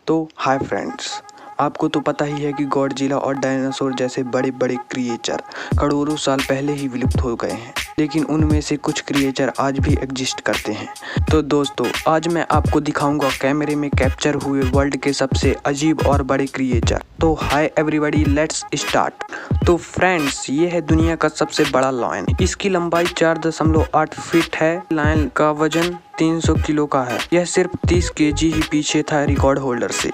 तो hi friends, आपको तो पता ही है कि गॉडजिला और डायनासोर जैसे बड़े बड़े क्रिएचर करोड़ों साल पहले ही विलुप्त हो गए हैं, लेकिन उनमें से कुछ क्रिएचर आज भी एग्जिस्ट करते हैं। तो दोस्तों, आज मैं आपको दिखाऊंगा कैमरे में कैप्चर हुए वर्ल्ड के सबसे अजीब और बड़े क्रिएचर। तो हाय एवरीबॉडी, लेट्स स्टार्ट। तो फ्रेंड्स, ये है दुनिया का सबसे बड़ा लायन। इसकी लंबाई 4.8 फीट है। लायन का वजन 300 किलो का है। यह सिर्फ 30 केजी ही पीछे था रिकॉर्ड होल्डर से।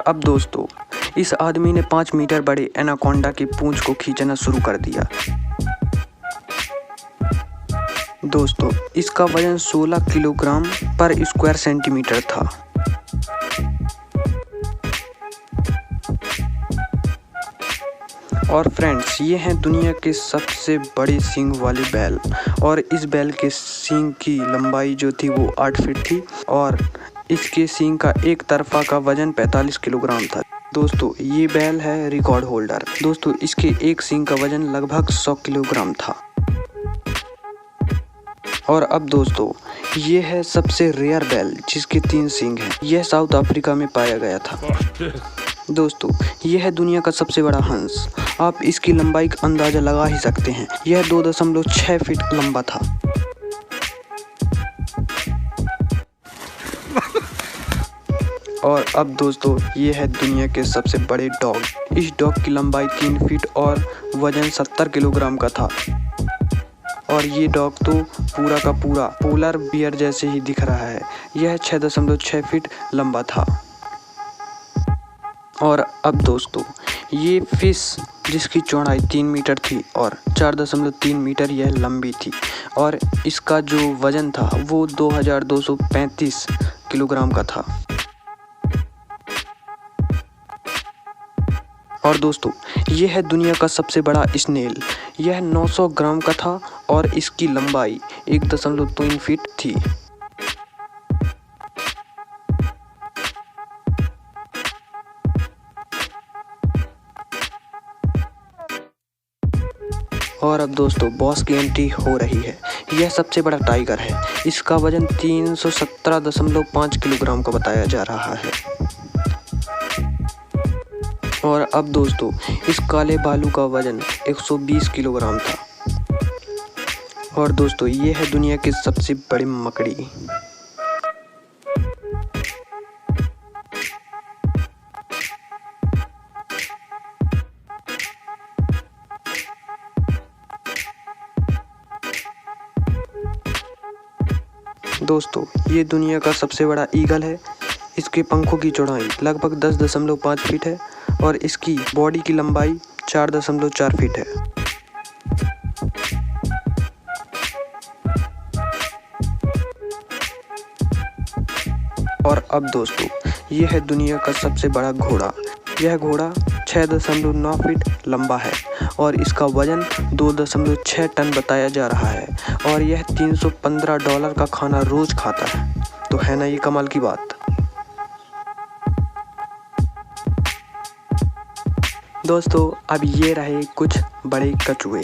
अब दोस्तों, इस आदमी ने 5 मीटर बड़े एनाकोंडा की पूंछ को खींचना शुरू कर दिया। दोस्तों, इसका वजन 16 किलोग्राम पर स्क्वायर सेंटीमीटर था। और फ्रेंड्स, ये हैं दुनिया के सबसे बड़े सींग वाले बैल। और इस बैल के सींग की लंबाई जो थी वो 8 फीट थी और इसके सींग का एक तरफा का वजन 45 किलोग्राम था। दोस्तों, ये बैल है रिकॉर्ड होल्डर। दोस्तों, इसके एक सींग का वजन लगभग 100 किलोग्राम था। और अब दोस्तों, ये है सबसे रेयर बैल जिसके 3 सींग हैं। यह साउथ अफ्रीका में पाया गया था। दोस्तों, यह है दुनिया का सबसे बड़ा हंस। आप इसकी लंबाई का अंदाजा लगा ही सकते हैं। यह 2.6 फीट लंबा था। और अब दोस्तों, ये है दुनिया के सबसे बड़े डॉग। इस डॉग की लंबाई 3 फीट और वजन 70 किलोग्राम का था। और ये डॉग तो पूरा का पूरा पोलर बियर जैसे ही दिख रहा है। यह 6.6 फीट लंबा था। और अब दोस्तों, ये फिश जिसकी चौड़ाई 3 मीटर थी और 4.3 मीटर यह लंबी थी और इसका जो वजन था वो 2235 किलोग्राम का था। और दोस्तों, यह है दुनिया का सबसे बड़ा स्नेल। यह 900 ग्राम का था और इसकी लंबाई 1.3 फीट थी। और अब दोस्तों, बॉस की एंट्री हो रही है। यह सबसे बड़ा टाइगर है। इसका वजन 317.5 किलोग्राम का बताया जा रहा है। और अब दोस्तों, इस काले भालू का वजन 120 किलोग्राम था। और दोस्तों, ये है दुनिया की सबसे बड़ी मकड़ी। दोस्तों, ये दुनिया का सबसे बड़ा ईगल है। इसके पंखों की चौड़ाई लगभग 10.5 फीट है और इसकी बॉडी की लंबाई 4.4 फीट है। और अब दोस्तों, ये है दुनिया का सबसे बड़ा घोड़ा। यह घोड़ा 6.9 फीट लंबा है और इसका वजन 2.6 टन बताया जा रहा है। और यह $315 का खाना रोज खाता है। तो है ना ये कमाल की बात। दोस्तों, अब ये रहे कुछ बड़े कछुए।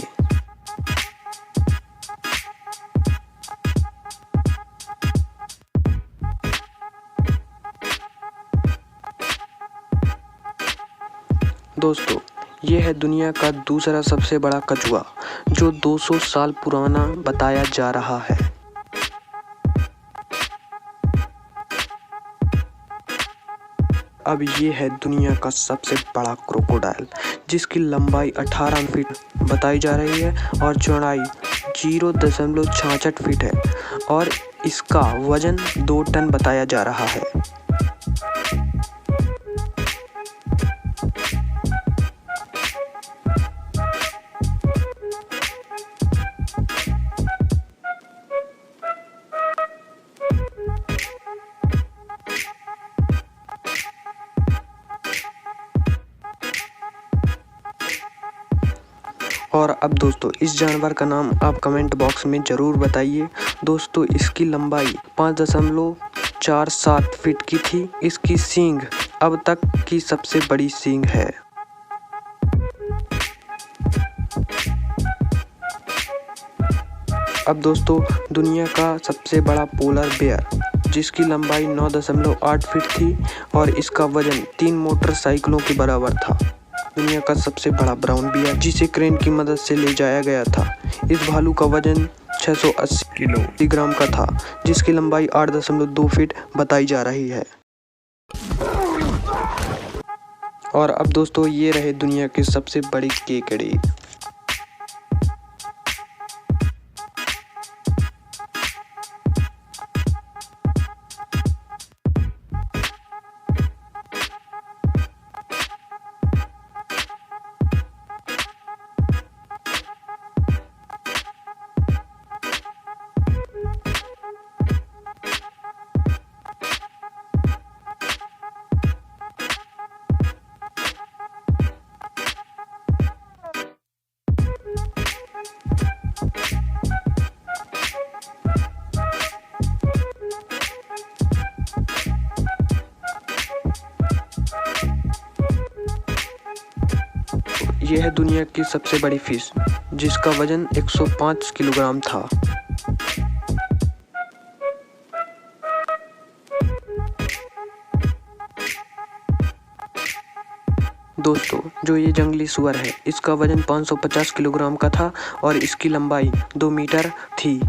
दोस्तों, ये है दुनिया का दूसरा सबसे बड़ा कछुआ जो 200 साल पुराना बताया जा रहा है। अब ये है दुनिया का सबसे बड़ा क्रोकोडाइल जिसकी लंबाई 18 फीट बताई जा रही है और चौड़ाई 0.66 फीट है और इसका वजन 2 टन बताया जा रहा है। और अब दोस्तों, इस जानवर का नाम आप कमेंट बॉक्स में ज़रूर बताइए। दोस्तों, इसकी लंबाई 5.47 फीट की थी। इसकी सींग अब तक की सबसे बड़ी सींग है। अब दोस्तों दुनिया का सबसे बड़ा पोलर बेयर, जिसकी लंबाई 9.8 फीट थी और इसका वजन 3 मोटरसाइकिलों के बराबर था। दुनिया का सबसे बड़ा ब्राउन बियर, जिसे क्रेन की मदद से ले जाया गया था। इस भालू का वजन 680 किलोग्राम का था, जिसकी लंबाई 8.2 फीट बताई जा रही है। और अब दोस्तों ये रहे दुनिया के सबसे बड़े केकड़े। यह है दुनिया की सबसे बड़ी फिश, जिसका वजन 105 किलोग्राम था। दोस्तों जो ये जंगली सुअर है, इसका वजन 550 किलोग्राम का था और इसकी लंबाई 2 मीटर थी।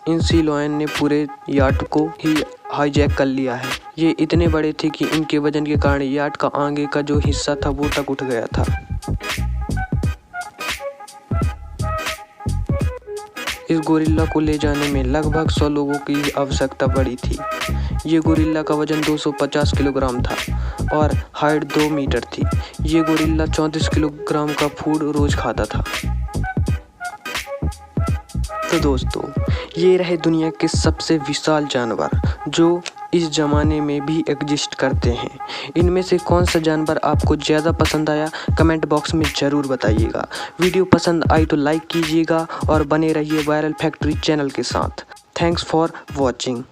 इन सी लॉयन ने पूरे याट को ही हाईजैक कर लिया है। ये इतने बड़े थे कि इनके वजन के कारण याट का आगे का जो हिस्सा था वो तक उठ गया था। इस गोरिल्ला को ले जाने में लगभग 100 लोगों की आवश्यकता पड़ी थी। ये गोरिल्ला का वजन 250 किलोग्राम था और हाइट 2 मीटर थी। ये गोरिल्ला 34 किलोग्राम का फूड रोज खाता था। तो दोस्तों ये रहे दुनिया के सबसे विशाल जानवर, जो इस ज़माने में भी एग्जिस्ट करते हैं। इनमें से कौन सा जानवर आपको ज़्यादा पसंद आया, कमेंट बॉक्स में ज़रूर बताइएगा। वीडियो पसंद आई तो लाइक कीजिएगा और बने रहिए वायरल फैक्ट्री चैनल के साथ। Thanks for watching.